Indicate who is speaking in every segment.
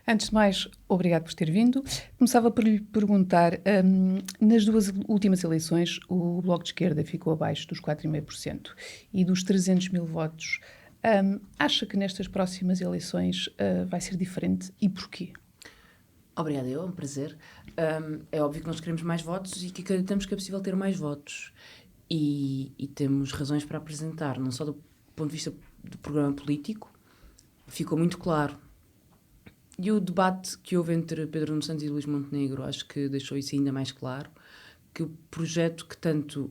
Speaker 1: Antes de mais, obrigado por ter vindo. Começava por lhe perguntar, nas duas últimas eleições, o Bloco de Esquerda ficou abaixo dos 4,5% e dos 300 mil votos. Acha que nestas próximas eleições vai ser diferente e porquê?
Speaker 2: Obrigada, é um prazer. É óbvio que nós queremos mais votos e que acreditamos que é possível ter mais votos. E temos razões para apresentar, não só do ponto de vista do programa político, ficou muito claro. E o debate que houve entre Pedro Nuno Santos e Luís Montenegro, acho que deixou isso ainda mais claro, que o projeto que tanto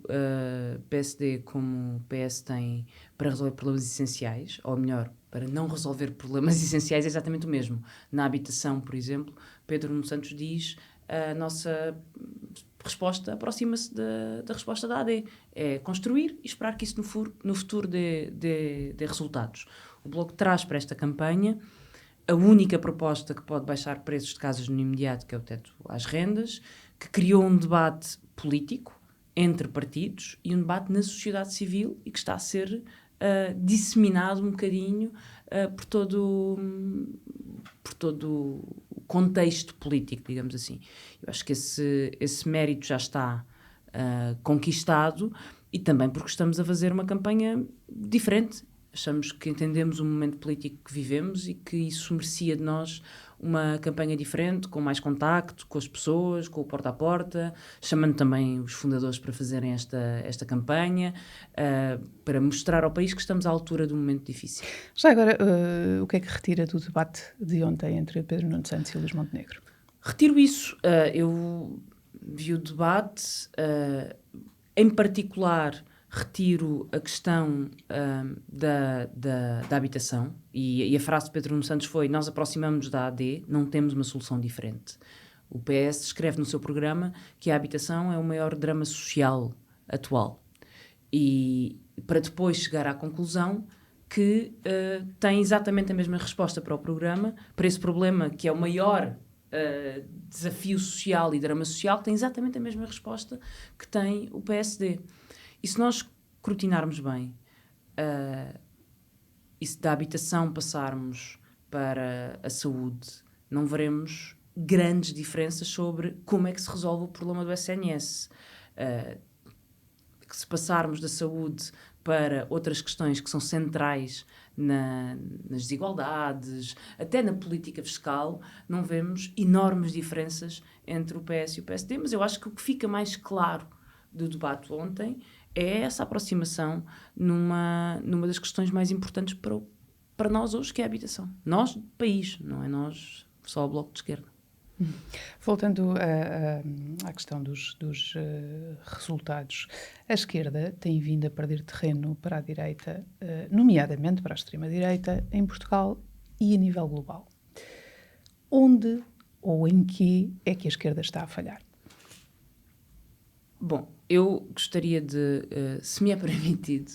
Speaker 2: PSD como PS têm para resolver problemas essenciais, ou melhor, para não resolver problemas essenciais, é exatamente o mesmo. Na habitação, por exemplo, Pedro Nuno Santos diz a nossa resposta aproxima-se da resposta da AD. É construir e esperar que isso no futuro dê resultados. O Bloco traz para esta campanha a única proposta que pode baixar preços de casas no imediato, que é o teto às rendas, que criou um debate político entre partidos e um debate na sociedade civil e que está a ser disseminado um bocadinho por todo o contexto político, digamos assim. Eu acho que esse mérito já está conquistado e também porque estamos a fazer uma campanha diferente. Achamos que entendemos o momento político que vivemos e que isso merecia de nós uma campanha diferente, com mais contacto com as pessoas, com o porta a porta, chamando também os fundadores para fazerem esta campanha, para mostrar ao país que estamos à altura de um momento difícil.
Speaker 1: Já agora, o que é que retira do debate de ontem entre Pedro Nuno Santos e Luís Montenegro?
Speaker 2: Retiro isso. Eu vi o debate, em particular retiro a questão da habitação e a frase de Pedro Nuno Santos foi: nós aproximamos da AD, não temos uma solução diferente. O PS escreve no seu programa que a habitação é o maior drama social atual e para depois chegar à conclusão que tem exatamente a mesma resposta para o programa, para esse problema que é o maior desafio social e drama social, tem exatamente a mesma resposta que tem o PSD. E se nós escrutinarmos bem, e se da habitação passarmos para a saúde, não veremos grandes diferenças sobre como é que se resolve o problema do SNS. Se passarmos da saúde para outras questões que são centrais nas desigualdades, até na política fiscal, não vemos enormes diferenças entre o PS e o PSD, mas eu acho que o que fica mais claro do debate ontem é essa aproximação numa das questões mais importantes para nós hoje, que é a habitação. Nós, país, não é nós só o Bloco de Esquerda.
Speaker 1: Voltando à questão dos resultados, a esquerda tem vindo a perder terreno para a direita, nomeadamente para a extrema-direita, em Portugal e a nível global. Onde ou em que é que a esquerda está a falhar?
Speaker 2: Bom, eu gostaria de, se me é permitido,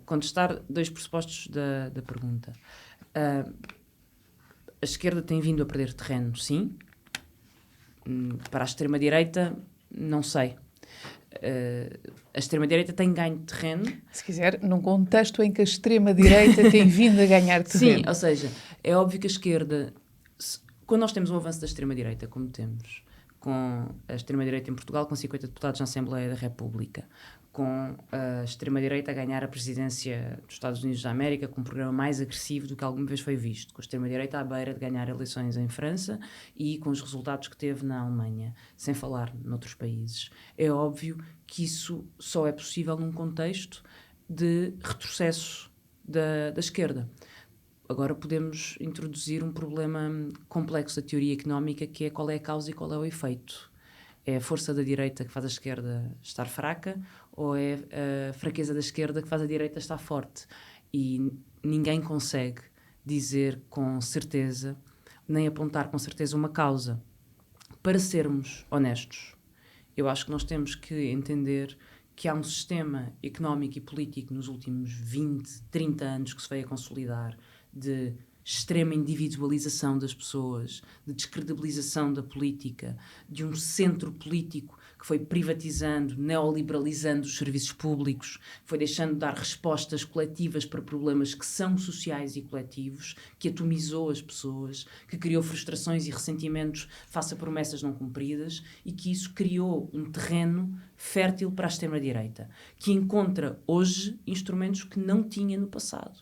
Speaker 2: contestar dois pressupostos da pergunta. A esquerda tem vindo a perder terreno, sim. Para a extrema-direita, não sei. A extrema-direita tem ganho de terreno.
Speaker 1: Se quiser, num contexto em que a extrema-direita tem vindo a ganhar terreno.
Speaker 2: Sim, ou seja, é óbvio que a esquerda... Quando nós temos um avanço da extrema-direita, como temos, com a extrema-direita em Portugal com 50 deputados na Assembleia da República, com a extrema-direita a ganhar a presidência dos Estados Unidos da América com um programa mais agressivo do que alguma vez foi visto, com a extrema-direita à beira de ganhar eleições em França e com os resultados que teve na Alemanha, sem falar noutros países. É óbvio que isso só é possível num contexto de retrocesso da esquerda. Agora podemos introduzir um problema complexo da teoria económica, que é qual é a causa e qual é o efeito. É a força da direita que faz a esquerda estar fraca ou é a fraqueza da esquerda que faz a direita estar forte? E ninguém consegue dizer com certeza, nem apontar com certeza uma causa. Para sermos honestos, eu acho que nós temos que entender que há um sistema económico e político nos últimos 20, 30 anos que se veio a consolidar de extrema individualização das pessoas, de descredibilização da política, de um centro político que que foi privatizando, neoliberalizando os serviços públicos, foi deixando de dar respostas coletivas para problemas que são sociais e coletivos, que atomizou as pessoas, que criou frustrações e ressentimentos face a promessas não cumpridas e que isso criou um terreno fértil para a extrema-direita, que encontra hoje instrumentos que não tinha no passado.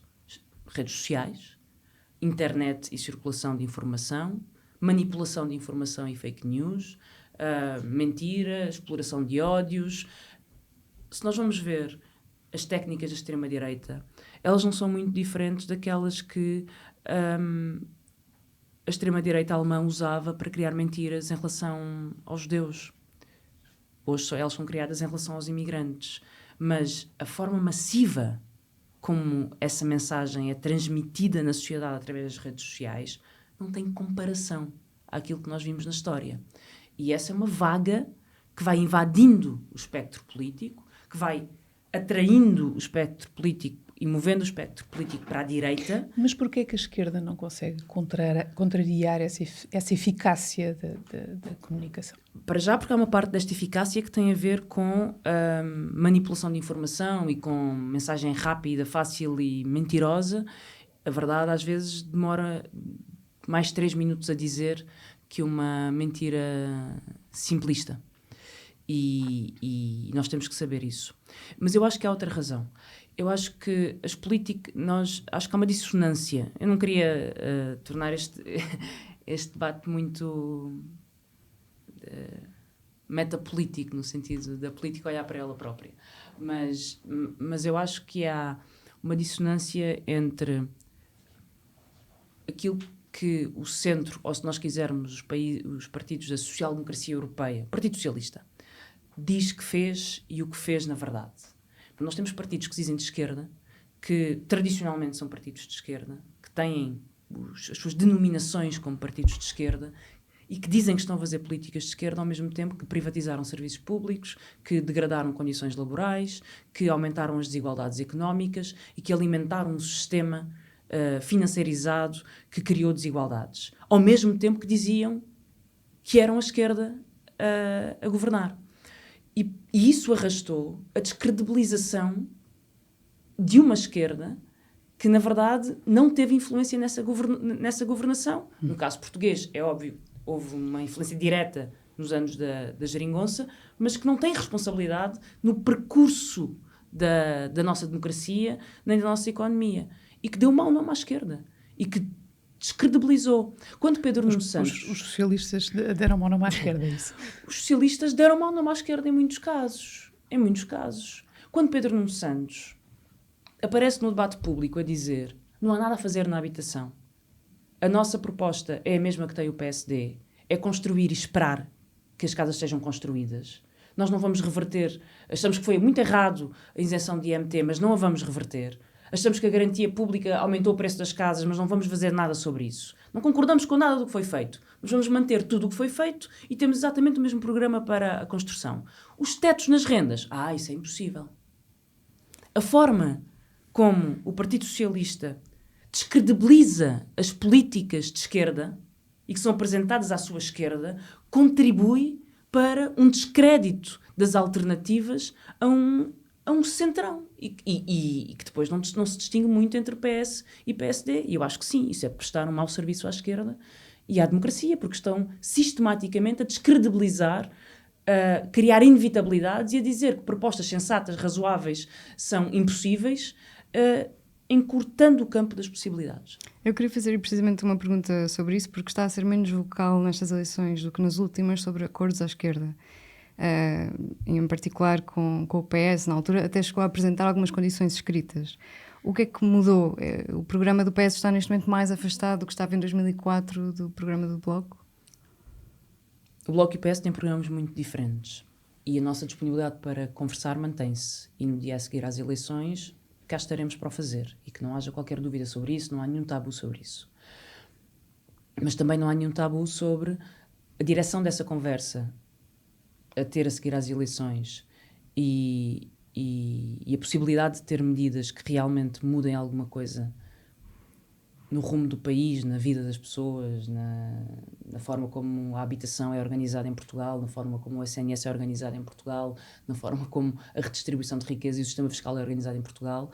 Speaker 2: Redes sociais, internet e circulação de informação, manipulação de informação e fake news, mentira, exploração de ódios. Se nós vamos ver as técnicas da extrema-direita, elas não são muito diferentes daquelas que a extrema-direita alemã usava para criar mentiras em relação aos judeus. Hoje só elas são criadas em relação aos imigrantes. Mas a forma massiva como essa mensagem é transmitida na sociedade através das redes sociais não tem comparação àquilo que nós vimos na história. E essa é uma vaga que vai invadindo o espectro político, que vai atraindo o espectro político e movendo o espectro político para a direita.
Speaker 1: Mas porquê é que a esquerda não consegue contrariar essa eficácia da comunicação?
Speaker 2: Para já, porque há uma parte desta eficácia que tem a ver com manipulação de informação e com mensagem rápida, fácil e mentirosa. A verdade, às vezes, demora mais 3 minutos a dizer que uma mentira simplista. E nós temos que saber isso. Mas eu acho que há outra razão. Eu acho que as políticas... Acho que há uma dissonância. Eu não queria tornar este debate muito metapolítico, no sentido da política olhar para ela própria. Mas eu acho que há uma dissonância entre aquilo que o centro, ou se nós quisermos os partidos da social-democracia europeia, o Partido Socialista, diz que fez e o que fez na verdade. Nós temos partidos que dizem de esquerda, que tradicionalmente são partidos de esquerda, que têm as suas denominações como partidos de esquerda e que dizem que estão a fazer políticas de esquerda ao mesmo tempo que privatizaram serviços públicos, que degradaram condições laborais, que aumentaram as desigualdades económicas e que alimentaram um sistema financiarizado que criou desigualdades. Ao mesmo tempo que diziam que eram a esquerda a governar. E isso arrastou a descredibilização de uma esquerda que, na verdade, não teve influência nessa governação. No caso português, é óbvio, houve uma influência direta nos anos da geringonça, mas que não tem responsabilidade no percurso da nossa democracia nem da nossa economia. E que deu mau nome à esquerda. E que descredibilizou. Quando Pedro Nuno Santos...
Speaker 1: Os socialistas deram mau nome à esquerda, é isso?
Speaker 2: Os socialistas deram mau nome à esquerda em muitos casos. Em muitos casos. Quando Pedro Nuno Santos aparece no debate público a dizer não há nada a fazer na habitação. A nossa proposta é a mesma que tem o PSD. É construir e esperar que as casas sejam construídas. Nós não vamos reverter. Achamos que foi muito errado a isenção de IMT, mas não a vamos reverter. Achamos que a garantia pública aumentou o preço das casas, mas não vamos fazer nada sobre isso. Não concordamos com nada do que foi feito, mas vamos manter tudo o que foi feito e temos exatamente o mesmo programa para a construção. Os tetos nas rendas, isso é impossível. A forma como o Partido Socialista descredibiliza as políticas de esquerda e que são apresentadas à sua esquerda contribui para um descrédito das alternativas a um centrão e que depois não se distingue muito entre PS e PSD. E eu acho que sim, isso é prestar um mau serviço à esquerda e à democracia, porque estão sistematicamente a descredibilizar, a criar inevitabilidades e a dizer que propostas sensatas, razoáveis, são impossíveis, encurtando o campo das possibilidades.
Speaker 3: Eu queria fazer precisamente uma pergunta sobre isso, porque está a ser menos vocal nestas eleições do que nas últimas sobre acordos à esquerda. Em particular com o PS, na altura, até chegou a apresentar algumas condições escritas. O que é que mudou? O programa do PS está neste momento mais afastado do que estava em 2004 do programa do Bloco?
Speaker 2: O Bloco e o PS têm programas muito diferentes e a nossa disponibilidade para conversar mantém-se e no dia a seguir às eleições cá estaremos para o fazer e que não haja qualquer dúvida sobre isso, não há nenhum tabu sobre isso. Mas também não há nenhum tabu sobre a direção dessa conversa a ter a seguir às eleições e a possibilidade de ter medidas que realmente mudem alguma coisa no rumo do país, na vida das pessoas, na forma como a habitação é organizada em Portugal, na forma como o SNS é organizado em Portugal, na forma como a redistribuição de riqueza e o sistema fiscal é organizado em Portugal,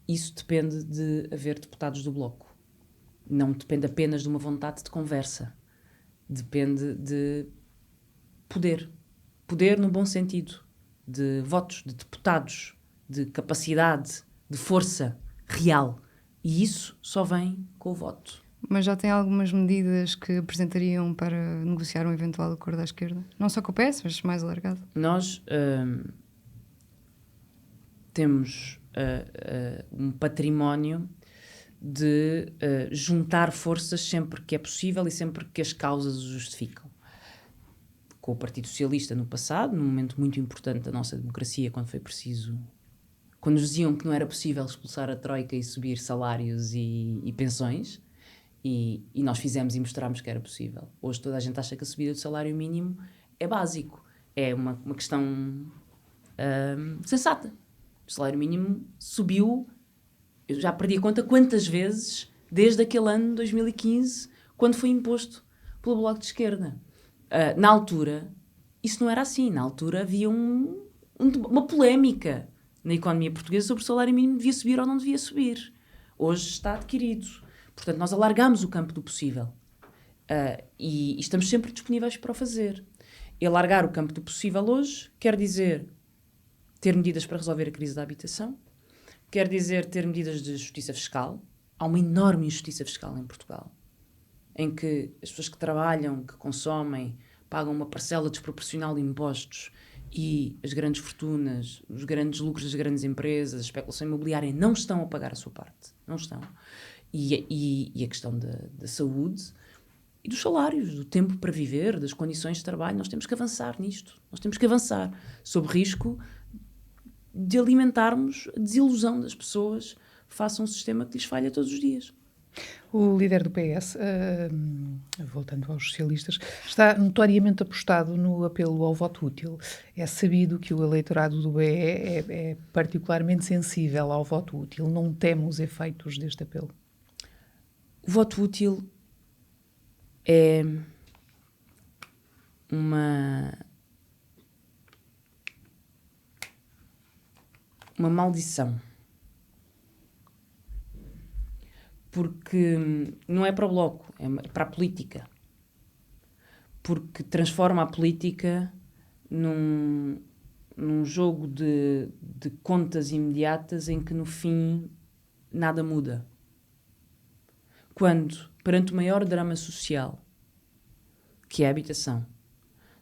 Speaker 2: isso depende de haver deputados do Bloco. Não depende apenas de uma vontade de conversa. Depende de poder. Poder no bom sentido. De votos, de deputados, de capacidade, de força real. E isso só vem com o voto.
Speaker 3: Mas já tem algumas medidas que apresentariam para negociar um eventual acordo à esquerda? Não só com o PS, mas mais alargado.
Speaker 2: Nós temos um património de juntar forças sempre que é possível e sempre que as causas o justificam. Com o Partido Socialista no passado, num momento muito importante da nossa democracia, quando foi preciso... Quando nos diziam que não era possível expulsar a Troika e subir salários e pensões, e nós fizemos e mostrámos que era possível. Hoje toda a gente acha que a subida do salário mínimo é básico. É uma questão sensata. O salário mínimo subiu, eu já perdi a conta quantas vezes, desde aquele ano, 2015, quando foi imposto pelo Bloco de Esquerda. Na altura, isso não era assim. Na altura havia uma polémica na economia portuguesa sobre o salário mínimo devia subir ou não devia subir. Hoje está adquirido. Portanto, nós alargamos o campo do possível. E estamos sempre disponíveis para o fazer. E alargar o campo do possível hoje quer dizer ter medidas para resolver a crise da habitação, quer dizer ter medidas de justiça fiscal. Há uma enorme injustiça fiscal em Portugal, em que as pessoas que trabalham, que consomem, pagam uma parcela desproporcional de impostos e as grandes fortunas, os grandes lucros das grandes empresas, a especulação imobiliária não estão a pagar a sua parte. Não estão. E a questão da saúde e dos salários, do tempo para viver, das condições de trabalho. Nós temos que avançar nisto. Nós temos que avançar sob risco de alimentarmos a desilusão das pessoas face a um sistema que lhes falha todos os dias.
Speaker 1: O líder do PS, voltando aos socialistas, está notoriamente apostado no apelo ao voto útil. É sabido que o eleitorado do BE é particularmente sensível ao voto útil. Não teme os efeitos deste apelo?
Speaker 2: O voto útil é uma maldição. Porque não é para o Bloco, é para a política. Porque transforma a política num jogo de contas imediatas em que, no fim, nada muda. Quando, perante o maior drama social, que é a habitação,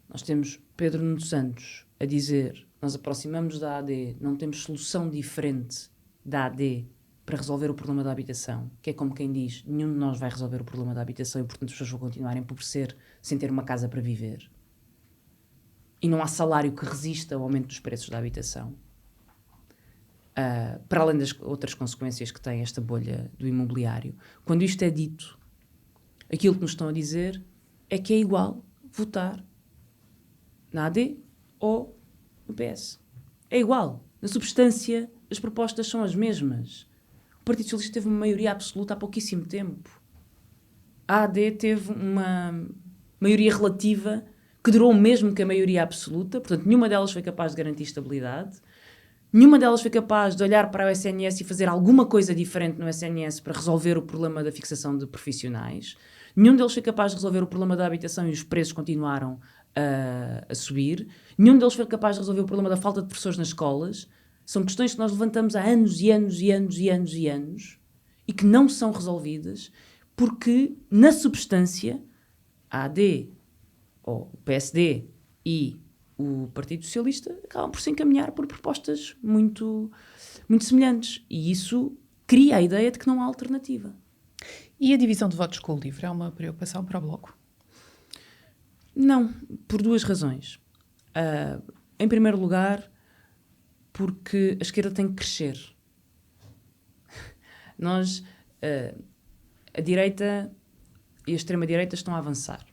Speaker 2: nós temos Pedro Nuno Santos a dizer: nós aproximamos da AD, não temos solução diferente da AD para resolver o problema da habitação, que é como quem diz, nenhum de nós vai resolver o problema da habitação e, portanto, as pessoas vão continuar a empobrecer sem ter uma casa para viver. E não há salário que resista ao aumento dos preços da habitação. Para além das outras consequências que tem esta bolha do imobiliário. Quando isto é dito, aquilo que nos estão a dizer é que é igual votar na AD ou no PS. É igual. Na substância, as propostas são as mesmas. O Partido Socialista teve uma maioria absoluta há pouquíssimo tempo. A AD teve uma maioria relativa que durou o mesmo que a maioria absoluta. Portanto, nenhuma delas foi capaz de garantir estabilidade. Nenhuma delas foi capaz de olhar para o SNS e fazer alguma coisa diferente no SNS para resolver o problema da fixação de profissionais. Nenhum deles foi capaz de resolver o problema da habitação e os preços continuaram a subir. Nenhum deles foi capaz de resolver o problema da falta de professores nas escolas. São questões que nós levantamos há anos e anos e anos e anos e anos e que não são resolvidas porque, na substância, a AD, ou o PSD e o Partido Socialista acabam por se encaminhar por propostas muito, muito semelhantes. E isso cria a ideia de que não há alternativa.
Speaker 1: E a divisão de votos com o LIVRE é uma preocupação para o Bloco?
Speaker 2: Não, por duas razões. Em primeiro lugar, porque a esquerda tem que crescer. Nós, a direita e a extrema-direita estão a avançar.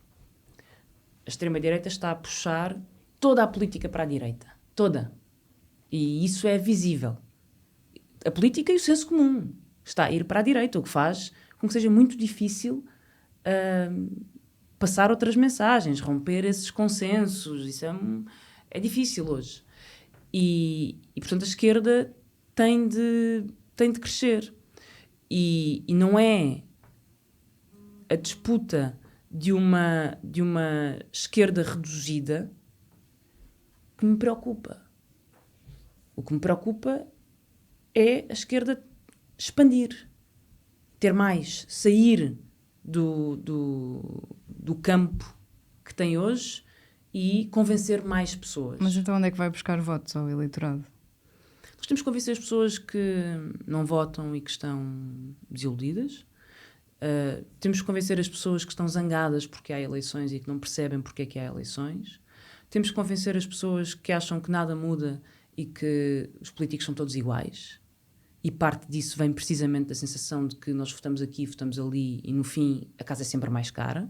Speaker 2: A extrema-direita está a puxar toda a política para a direita. Toda. E isso é visível. A política e o senso comum está a ir para a direita, o que faz com que seja muito difícil passar outras mensagens, romper esses consensos. Isso é difícil hoje. E, portanto, a esquerda tem de crescer. E não é a disputa de uma esquerda reduzida que me preocupa. O que me preocupa é a esquerda expandir, ter mais, sair do campo que tem hoje e convencer mais pessoas.
Speaker 3: Mas então onde é que vai buscar votos ao eleitorado?
Speaker 2: Nós temos que convencer as pessoas que não votam e que estão desiludidas. Temos que convencer as pessoas que estão zangadas porque há eleições e que não percebem porque é que há eleições. Temos que convencer as pessoas que acham que nada muda e que os políticos são todos iguais. E parte disso vem precisamente da sensação de que nós votamos aqui, votamos ali e no fim a casa é sempre mais cara.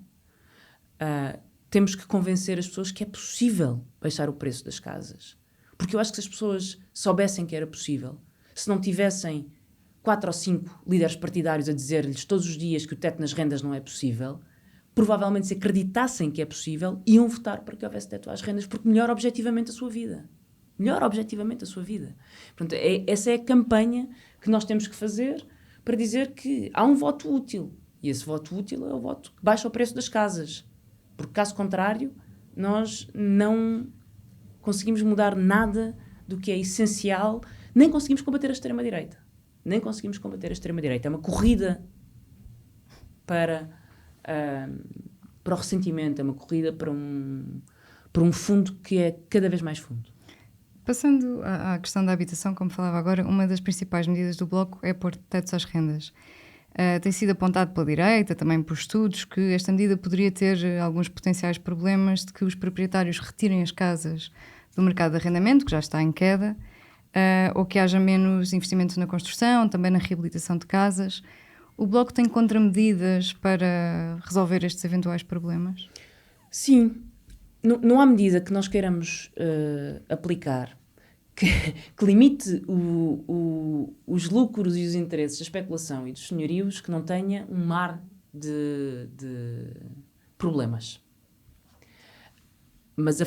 Speaker 2: Temos que convencer as pessoas que é possível baixar o preço das casas. Porque eu acho que se as pessoas soubessem que era possível, se não tivessem 4 ou 5 líderes partidários a dizer-lhes todos os dias que o teto nas rendas não é possível, provavelmente se acreditassem que é possível, iam votar para que houvesse teto às rendas, porque melhora objetivamente a sua vida. Melhora objetivamente a sua vida. Portanto, essa é a campanha que nós temos que fazer para dizer que há um voto útil. E esse voto útil é o voto que baixa o preço das casas. Porque, caso contrário, nós não conseguimos mudar nada do que é essencial, nem conseguimos combater a extrema-direita. Nem conseguimos combater a extrema-direita. É uma corrida para o ressentimento, é uma corrida para um fundo que é cada vez mais fundo.
Speaker 3: Passando à questão da habitação, como falava agora, uma das principais medidas do Bloco é pôr tetos às rendas. Tem sido apontado pela direita, também por estudos, que esta medida poderia ter alguns potenciais problemas de que os proprietários retirem as casas do mercado de arrendamento, que já está em queda, ou que haja menos investimento na construção, também na reabilitação de casas. O Bloco tem contramedidas para resolver estes eventuais problemas?
Speaker 2: Sim. Não há medida que nós queiramos aplicar que limite os lucros e os interesses da especulação e dos senhorios que não tenha um mar de problemas. Mas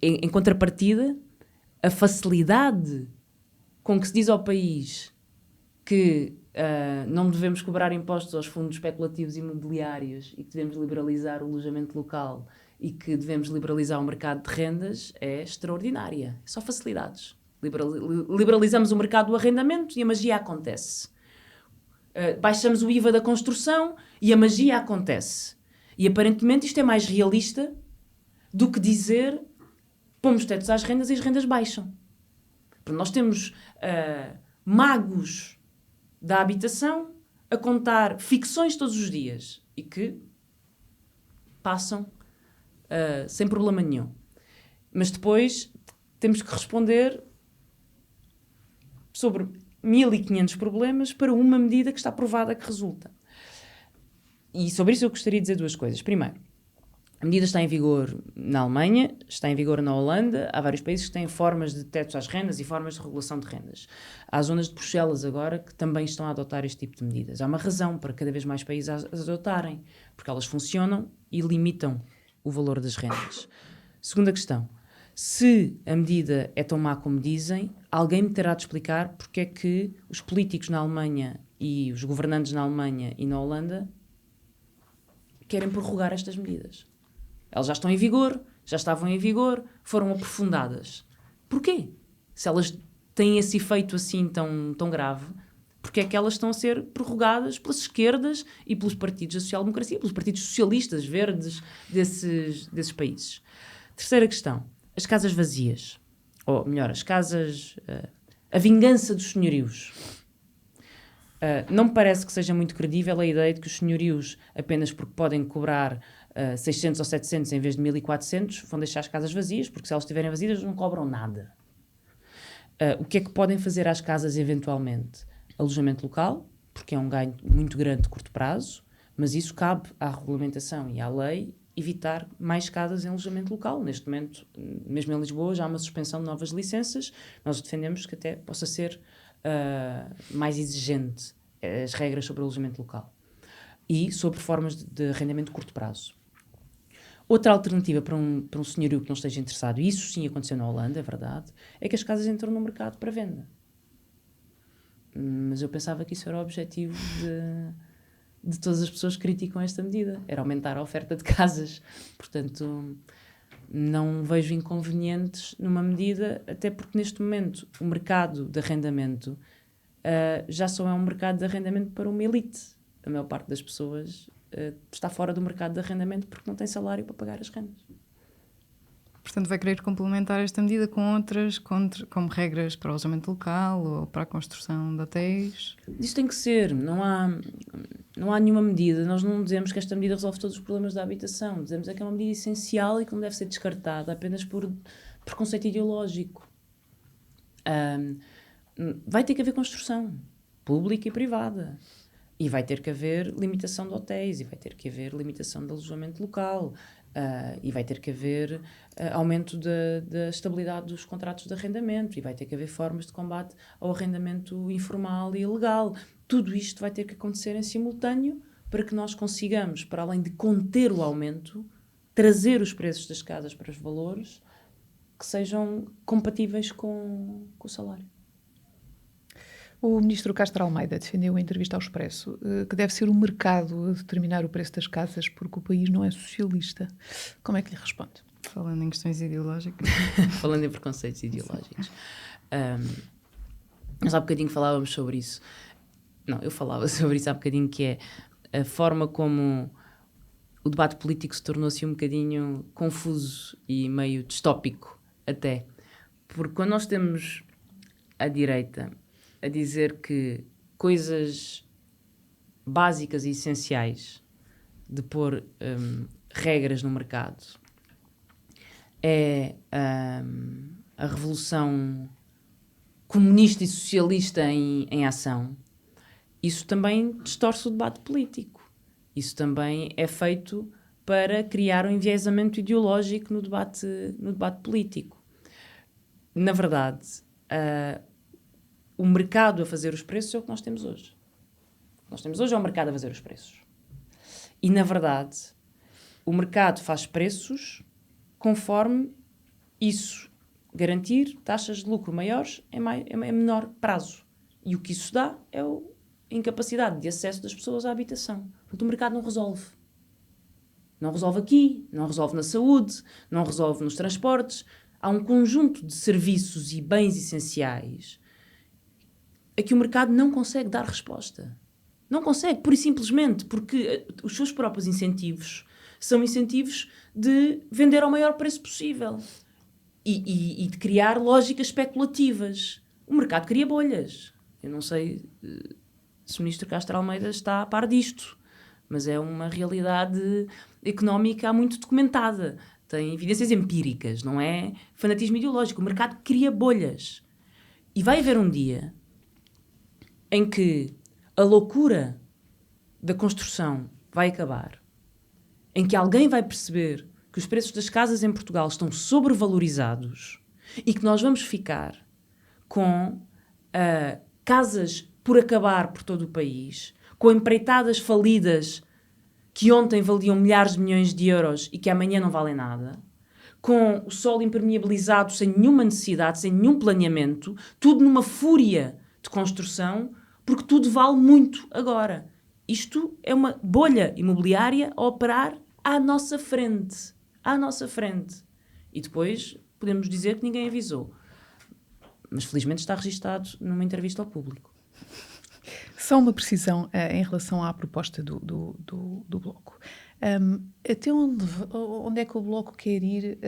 Speaker 2: em contrapartida, a facilidade com que se diz ao país que não devemos cobrar impostos aos fundos especulativos imobiliários e que devemos liberalizar o alojamento local e que devemos liberalizar o mercado de rendas é extraordinária. É só facilidades. Liberalizamos o mercado do arrendamento e a magia acontece. Baixamos o IVA da construção e a magia acontece. E aparentemente isto é mais realista do que dizer pomos tetos às rendas e as rendas baixam. Porque nós temos magos da habitação a contar ficções todos os dias e que passam sem problema nenhum. Mas depois temos que responder sobre 1.500 problemas para uma medida que está provada que resulta. E sobre isso eu gostaria de dizer 2 coisas. Primeiro, a medida está em vigor na Alemanha, está em vigor na Holanda, há vários países que têm formas de tetos às rendas e formas de regulação de rendas. Há zonas de Bruxelas agora que também estão a adotar este tipo de medidas. Há uma razão para cada vez mais países as adotarem, porque elas funcionam e limitam o valor das rendas. Segunda questão. Se a medida é tão má como dizem, alguém me terá de explicar porque é que os políticos na Alemanha e os governantes na Alemanha e na Holanda querem prorrogar estas medidas. Elas já estão em vigor, já estavam em vigor, foram aprofundadas. Porquê? Se elas têm esse efeito assim tão grave, porque é que elas estão a ser prorrogadas pelas esquerdas e pelos partidos da social-democracia, pelos partidos socialistas, verdes desses países? Terceira questão. As casas vazias. Ou melhor, as casas... a vingança dos senhorios. Não me parece que seja muito credível a ideia de que os senhorios, apenas porque podem cobrar 600 ou 700 em vez de 1.400, vão deixar as casas vazias, porque se elas estiverem vazias não cobram nada. O que é que podem fazer às casas eventualmente? Alojamento local, porque é um ganho muito grande de curto prazo, mas isso cabe à regulamentação e à lei evitar mais casas em alojamento local. Neste momento, mesmo em Lisboa, já há uma suspensão de novas licenças. Nós defendemos que até possa ser mais exigente as regras sobre o alojamento local. e sobre formas de arrendamento de curto prazo. Outra alternativa para um senhorio que não esteja interessado, e isso sim aconteceu na Holanda, é verdade, é que as casas entram no mercado para venda. Mas eu pensava que isso era o objetivo de todas as pessoas que criticam esta medida. Era aumentar a oferta de casas. Portanto, não vejo inconvenientes numa medida, até porque neste momento o mercado de arrendamento já só é um mercado de arrendamento para uma elite. A maior parte das pessoas está fora do mercado de arrendamento porque não tem salário para pagar as rendas.
Speaker 3: Portanto, vai querer complementar esta medida com outras, como regras para o alojamento local ou para a construção de hotéis?
Speaker 2: Isso tem que ser. Não há nenhuma medida. Nós não dizemos que esta medida resolve todos os problemas da habitação. Dizemos que é uma medida essencial e que não deve ser descartada apenas por preconceito ideológico. Vai ter que haver construção pública e privada. E vai ter que haver limitação de hotéis, e vai ter que haver limitação de alojamento local, e vai ter que haver aumento da estabilidade dos contratos de arrendamento, e vai ter que haver formas de combate ao arrendamento informal e ilegal. Tudo isto vai ter que acontecer em simultâneo para que nós consigamos, para além de conter o aumento, trazer os preços das casas para os valores que sejam compatíveis com o salário.
Speaker 1: O ministro Castro Almeida defendeu em entrevista ao Expresso que deve ser o mercado a determinar o preço das casas porque o país não é socialista. Como é que lhe responde?
Speaker 3: Falando em questões ideológicas.
Speaker 2: Falando em preconceitos ideológicos. Nós há bocadinho falávamos sobre isso. Não, eu falava sobre isso há bocadinho, que é a forma como o debate político se tornou assim um bocadinho confuso e meio distópico até. Porque quando nós temos a direita a dizer que coisas básicas e essenciais de pôr regras no mercado é a revolução comunista e socialista em ação, isso também distorce o debate político. Isso também é feito para criar um enviesamento ideológico no debate político. Na verdade, o mercado a fazer os preços é o que nós temos hoje. O que nós temos hoje é o mercado a fazer os preços. E, na verdade, o mercado faz preços conforme isso garantir taxas de lucro maiores em menor prazo. E o que isso dá é a incapacidade de acesso das pessoas à habitação. Portanto, o mercado não resolve. Não resolve aqui, não resolve na saúde, não resolve nos transportes. Há um conjunto de serviços e bens essenciais a que o mercado não consegue dar resposta. Não consegue, pura e simplesmente, porque os seus próprios incentivos são incentivos de vender ao maior preço possível e de criar lógicas especulativas. O mercado cria bolhas. Eu não sei se o ministro Castro Almeida está a par disto, mas é uma realidade económica muito documentada. Tem evidências empíricas, não é fanatismo ideológico. O mercado cria bolhas. E vai haver um dia em que a loucura da construção vai acabar, em que alguém vai perceber que os preços das casas em Portugal estão sobrevalorizados e que nós vamos ficar com casas por acabar por todo o país, com empreitadas falidas que ontem valiam milhares de milhões de euros e que amanhã não valem nada, com o solo impermeabilizado sem nenhuma necessidade, sem nenhum planeamento, tudo numa fúria de construção, porque tudo vale muito agora. Isto é uma bolha imobiliária a operar à nossa frente. À nossa frente. E depois podemos dizer que ninguém avisou. Mas felizmente está registado numa entrevista ao público.
Speaker 1: Só uma precisão em relação à proposta do Bloco. Até onde é que o Bloco quer ir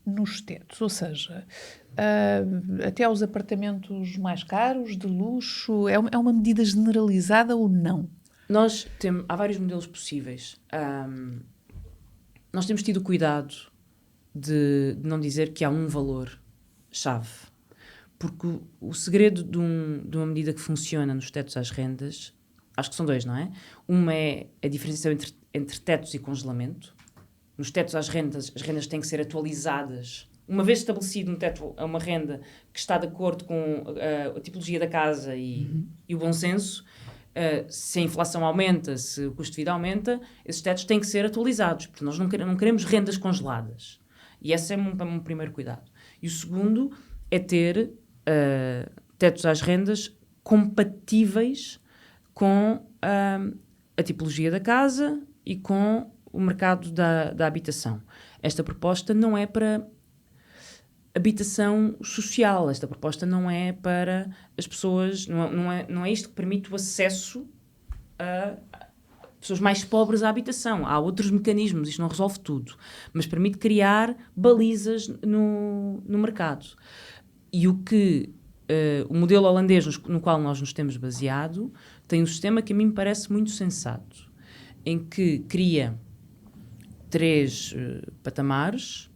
Speaker 1: nos tetos? Ou seja, até aos apartamentos mais caros, de luxo? É uma medida generalizada ou não?
Speaker 2: Há vários modelos possíveis. Nós temos tido cuidado de não dizer que há um valor-chave. Porque o segredo de uma medida que funciona nos tetos às rendas, acho que são dois, não é? Uma é a diferenciação entre tetos e congelamento. Nos tetos às rendas, as rendas têm que ser atualizadas. Uma vez estabelecido um teto a uma renda que está de acordo com a tipologia da casa e o bom senso, se a inflação aumenta, se o custo de vida aumenta, esses tetos têm que ser atualizados, porque nós não queremos rendas congeladas. E esse é um primeiro cuidado. E o segundo é ter tetos às rendas compatíveis com a tipologia da casa e com o mercado da habitação. Esta proposta não é para habitação social, esta proposta não é para as pessoas, não é isto que permite o acesso a pessoas mais pobres à habitação. Há outros mecanismos, isto não resolve tudo, mas permite criar balizas no mercado. E o modelo holandês no qual nós nos temos baseado tem um sistema que a mim me parece muito sensato, em que cria 3 patamares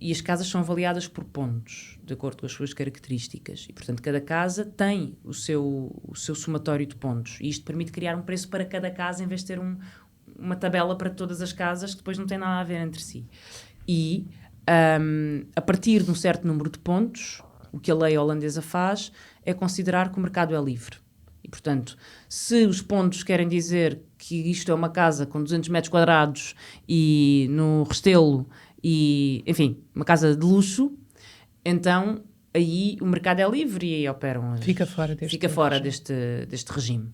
Speaker 2: e as casas são avaliadas por pontos, de acordo com as suas características. E, portanto, cada casa tem o seu somatório de pontos. E isto permite criar um preço para cada casa, em vez de ter uma tabela para todas as casas, que depois não tem nada a ver entre si. E, a partir de um certo número de pontos, o que a lei holandesa faz é considerar que o mercado é livre. E, portanto, se os pontos querem dizer que isto é uma casa com 200 metros quadrados e no Restelo, e, enfim, uma casa de luxo, então aí o mercado é livre e aí operam
Speaker 1: fica fora
Speaker 2: deste regime.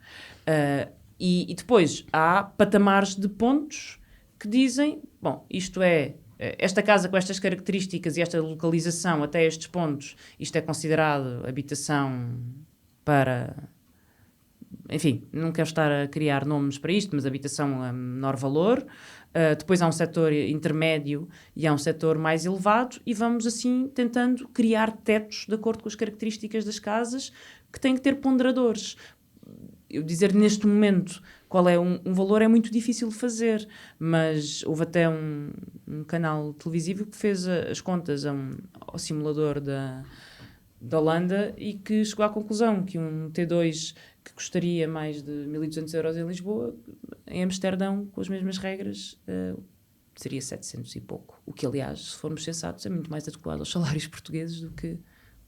Speaker 2: E depois há patamares de pontos que dizem, bom, isto é, esta casa com estas características e esta localização até estes pontos, isto é considerado habitação para... Enfim, não quero estar a criar nomes para isto, mas habitação a menor valor. Depois há um setor intermédio e há um setor mais elevado e vamos assim tentando criar tetos de acordo com as características das casas que têm que ter ponderadores. Eu dizer neste momento qual é um valor é muito difícil de fazer, mas houve até um canal televisivo que fez as contas ao simulador da Holanda e que chegou à conclusão que um T2 que custaria mais de 1.200 euros em Lisboa, em Amsterdão, com as mesmas regras, seria 700 e pouco. O que, aliás, se formos sensatos, é muito mais adequado aos salários portugueses do que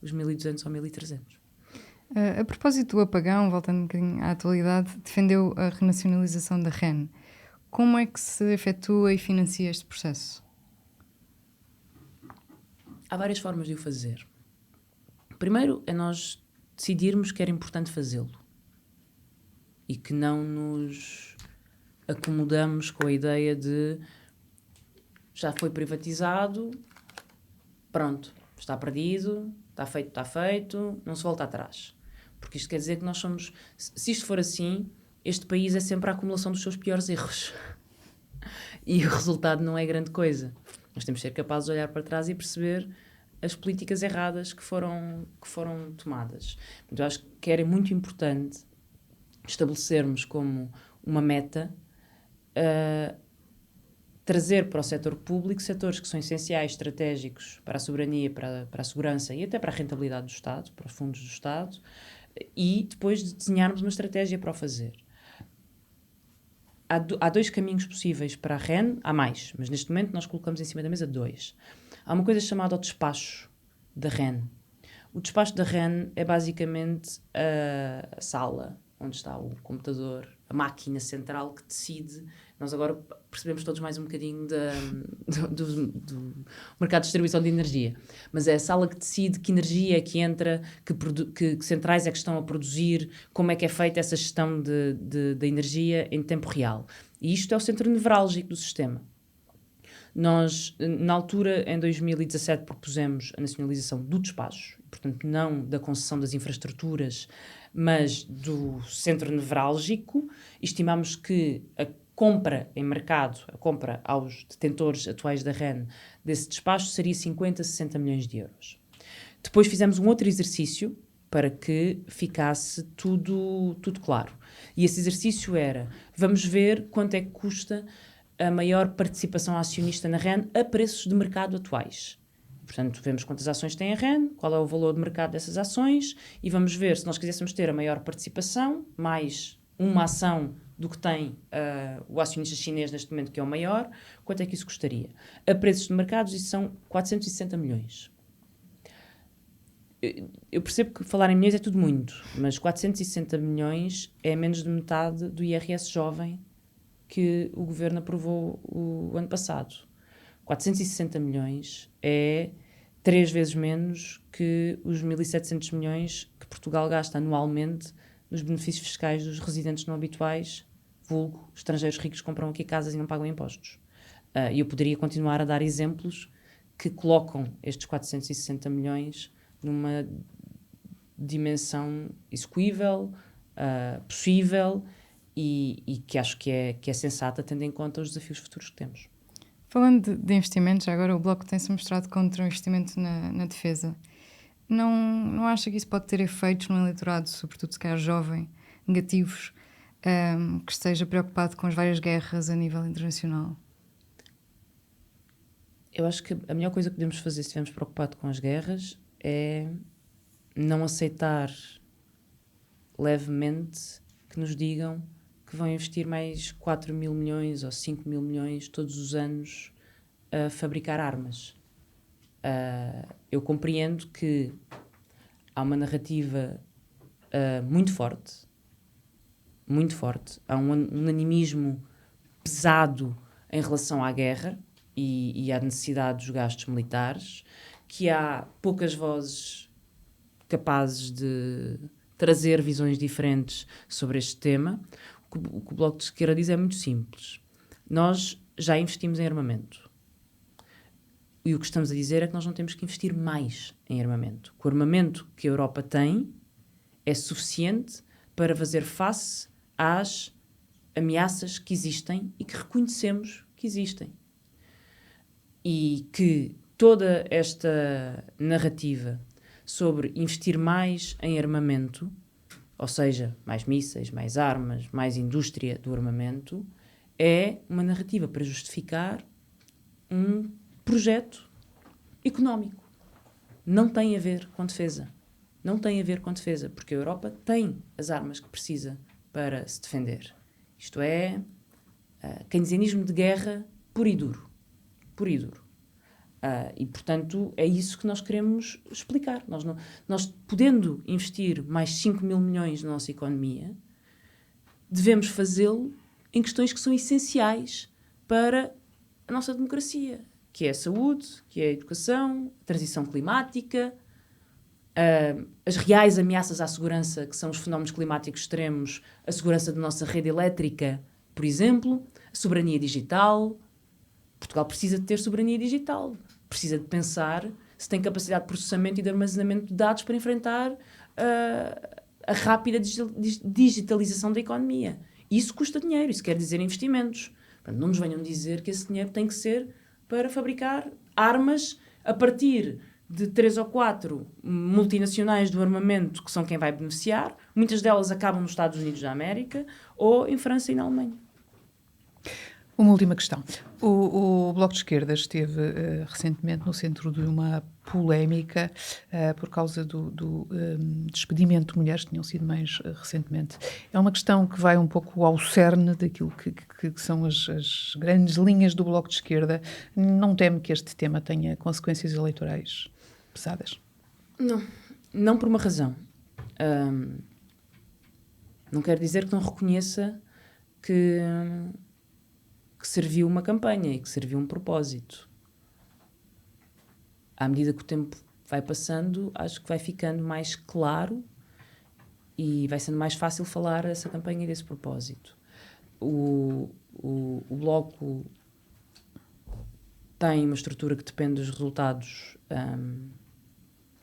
Speaker 2: os 1.200 ou 1.300.
Speaker 3: A propósito do apagão, voltando um bocadinho à atualidade, defendeu a renacionalização da REN. Como é que se efetua e financia este processo?
Speaker 2: Há várias formas de o fazer. Primeiro é nós decidirmos que era importante fazê-lo e que não nos acomodamos com a ideia de já foi privatizado, pronto, está perdido, está feito, não se volta atrás. Porque isto quer dizer que nós somos... Se isto for assim, este país é sempre a acumulação dos seus piores erros. E o resultado não é grande coisa. Nós temos de ser capazes de olhar para trás e perceber as políticas erradas que foram tomadas. Então, eu acho que era muito importante estabelecermos como uma meta trazer para o setor público setores que são essenciais, estratégicos para a soberania, para a segurança e até para a rentabilidade do Estado, para os fundos do Estado, e depois de desenharmos uma estratégia para o fazer. Há 2 caminhos possíveis para a REN, há mais, mas neste momento nós colocamos em cima da mesa 2. Há uma coisa chamada o despacho da REN. O despacho da REN é basicamente a sala onde está o computador, a máquina central que decide. Nós agora percebemos todos mais um bocadinho do mercado de distribuição de energia, mas é a sala que decide que energia é que entra, que centrais é que estão a produzir, como é que é feita essa gestão da energia em tempo real. E isto é o centro nevrálgico do sistema. Nós, na altura, em 2017, propusemos a nacionalização do despacho, portanto, não da concessão das infraestruturas, mas do centro nevrálgico. Estimámos que a compra em mercado, a compra aos detentores atuais da REN desse despacho seria 50 a 60 milhões de euros. Depois fizemos um outro exercício para que ficasse tudo claro. E esse exercício era, vamos ver quanto é que custa a maior participação acionista na REN a preços de mercado atuais. Portanto, vemos quantas ações tem a REN, qual é o valor de mercado dessas ações e vamos ver se nós quiséssemos ter a maior participação, mais uma ação do que tem o acionista chinês neste momento, que é o maior, quanto é que isso custaria? A preços de mercados, isso são 460 milhões. eu percebo que falar em milhões é tudo muito, mas 460 milhões é menos de metade do IRS jovem que o governo aprovou o ano passado. 460 milhões é 3 vezes menos que os 1.700 milhões que Portugal gasta anualmente nos benefícios fiscais dos residentes não habituais, vulgo, estrangeiros ricos que compram aqui casas e não pagam impostos. E eu poderia continuar a dar exemplos que colocam estes 460 milhões numa dimensão execuível, possível e que acho que é sensata, tendo em conta os desafios futuros que temos.
Speaker 3: Falando de investimentos, agora o Bloco tem-se mostrado contra o investimento na defesa. Não acha que isso pode ter efeitos no eleitorado, sobretudo se calhar jovem, negativos, que esteja preocupado com as várias guerras a nível internacional?
Speaker 2: Eu acho que a melhor coisa que podemos fazer se estivermos preocupados com as guerras é não aceitar levemente que nos digam que vão investir mais 4 mil milhões ou 5 mil milhões todos os anos a fabricar armas. Eu compreendo que há uma narrativa muito forte, há um unanimismo pesado em relação à guerra e à necessidade dos gastos militares, que há poucas vozes capazes de trazer visões diferentes sobre este tema. O que o Bloco de Esquerda diz é muito simples. Nós já investimos em armamento. E o que estamos a dizer é que nós não temos que investir mais em armamento. O armamento que a Europa tem é suficiente para fazer face às ameaças que existem e que reconhecemos que existem. E que toda esta narrativa sobre investir mais em armamento, ou seja, mais mísseis, mais armas, mais indústria do armamento, é uma narrativa para justificar um projeto económico. Não tem a ver com defesa. Não tem a ver com defesa, porque a Europa tem as armas que precisa para se defender. Isto é keynesianismo de guerra puro e duro. Puro e duro. E, portanto, é isso que nós queremos explicar. Nós, podendo investir mais 5 mil milhões na nossa economia, devemos fazê-lo em questões que são essenciais para a nossa democracia, que é a saúde, que é a educação, a transição climática, as reais ameaças à segurança, que são os fenómenos climáticos extremos, a segurança da nossa rede elétrica, por exemplo, a soberania digital. Portugal precisa de ter soberania digital. Precisa de pensar se tem capacidade de processamento e de armazenamento de dados para enfrentar a rápida digitalização da economia. Isso custa dinheiro, isso quer dizer investimentos. Portanto, não nos venham dizer que esse dinheiro tem que ser para fabricar armas a partir de 3 ou 4 multinacionais do armamento que são quem vai beneficiar. Muitas delas acabam nos Estados Unidos da América ou em França e na Alemanha.
Speaker 1: Uma última questão. O Bloco de Esquerda esteve recentemente no centro de uma polémica por causa do despedimento de mulheres que tinham sido mães recentemente. É uma questão que vai um pouco ao cerne daquilo que são as grandes linhas do Bloco de Esquerda. Não teme que este tema tenha consequências eleitorais pesadas?
Speaker 2: Não por uma razão. Não quer dizer que não reconheça que serviu uma campanha e que serviu um propósito. À medida que o tempo vai passando, acho que vai ficando mais claro e vai sendo mais fácil falar dessa campanha e desse propósito. O Bloco tem uma estrutura que depende dos resultados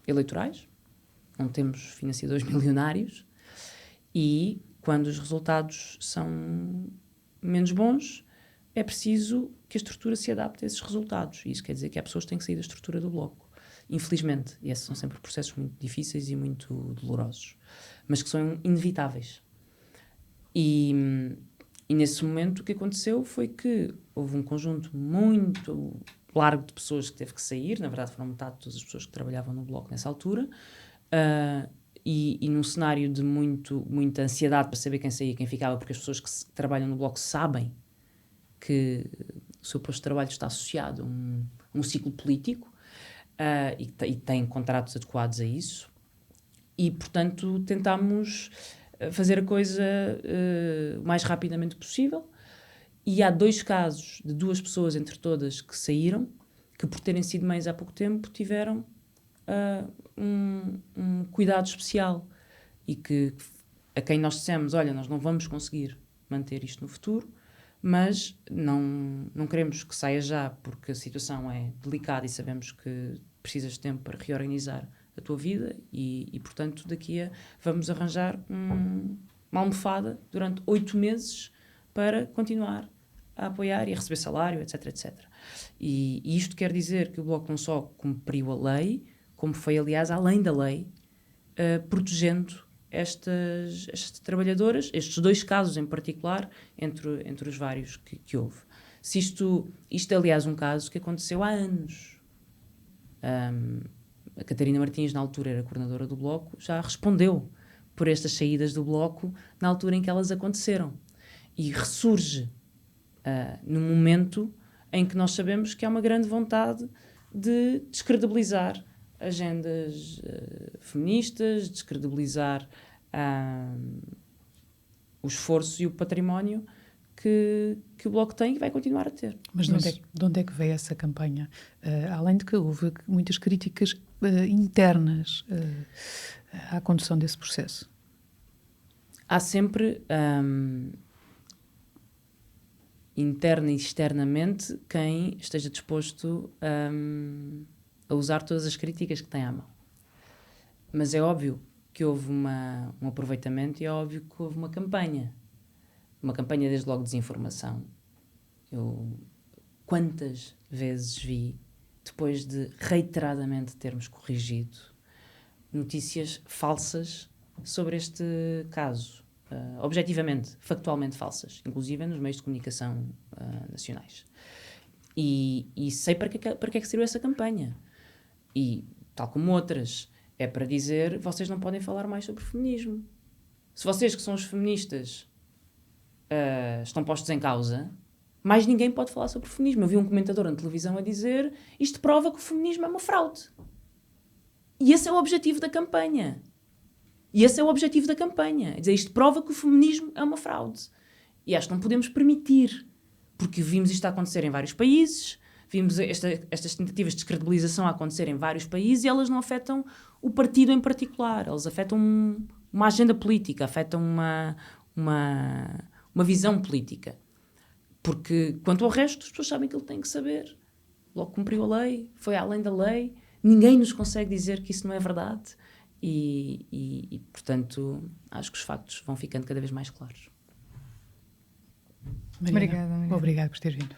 Speaker 2: eleitorais. Não temos financiadores milionários e, quando os resultados são menos bons, é preciso que a estrutura se adapte a esses resultados. E isso quer dizer que há pessoas que têm que sair da estrutura do Bloco. Infelizmente. E esses são sempre processos muito difíceis e muito dolorosos. Mas que são inevitáveis. E nesse momento o que aconteceu foi que houve um conjunto muito largo de pessoas que teve que sair. Na verdade foram metade de todas as pessoas que trabalhavam no Bloco nessa altura. E num cenário de muita ansiedade para saber quem saía e quem ficava, porque as pessoas que trabalham no Bloco sabem que o seu posto de trabalho está associado a um ciclo político e têm contratos adequados a isso. E, portanto, tentámos fazer a coisa o mais rapidamente possível. E há 2 casos de 2 pessoas entre todas que saíram, que por terem sido mães há pouco tempo tiveram um cuidado especial e que a quem nós dissemos, olha, nós não vamos conseguir manter isto no futuro, mas não queremos que saia já porque a situação é delicada e sabemos que precisas de tempo para reorganizar a tua vida e portanto, vamos arranjar uma almofada durante 8 meses para continuar a apoiar e a receber salário, etc, etc. E isto quer dizer que o Bloco não só cumpriu a lei, como foi, aliás, além da lei, protegendo estas trabalhadoras, estes 2 casos em particular, entre os vários que houve. Isto é, aliás, um caso que aconteceu há anos. A Catarina Martins, na altura, era coordenadora do Bloco, já respondeu por estas saídas do Bloco na altura em que elas aconteceram. E ressurge no momento em que nós sabemos que há uma grande vontade de descredibilizar agendas feministas, descredibilizar o esforço e o património que o Bloco tem e vai continuar a ter.
Speaker 1: Mas de onde é que veio essa campanha? Além de que houve muitas críticas internas à condução desse processo.
Speaker 2: Há sempre, interna e externamente, quem esteja disposto a usar todas as críticas que tem à mão. Mas é óbvio que houve um aproveitamento e é óbvio que houve uma campanha. Uma campanha, desde logo, de desinformação. Eu quantas vezes vi, depois de reiteradamente termos corrigido, notícias falsas sobre este caso. Objetivamente, factualmente falsas, inclusive nos meios de comunicação nacionais. E sei para que é que serviu essa campanha. E, tal como outras, é para dizer, vocês não podem falar mais sobre feminismo. Se vocês, que são os feministas, estão postos em causa, mais ninguém pode falar sobre feminismo. Eu vi um comentador na televisão a dizer, isto prova que o feminismo é uma fraude. E esse é o objetivo da campanha. Dizer, isto prova que o feminismo é uma fraude. E acho que não podemos permitir, porque vimos isto a acontecer em vários países, vimos estas tentativas de descredibilização a acontecer em vários países e elas não afetam o partido em particular, elas afetam uma agenda política, afetam uma visão política. Porque, quanto ao resto, as pessoas sabem que ele tem que saber. Logo cumpriu a lei, foi além da lei, ninguém nos consegue dizer que isso não é verdade e portanto, acho que os factos vão ficando cada vez mais claros.
Speaker 1: Mariana,
Speaker 3: Obrigada.
Speaker 1: Obrigada por ter vindo.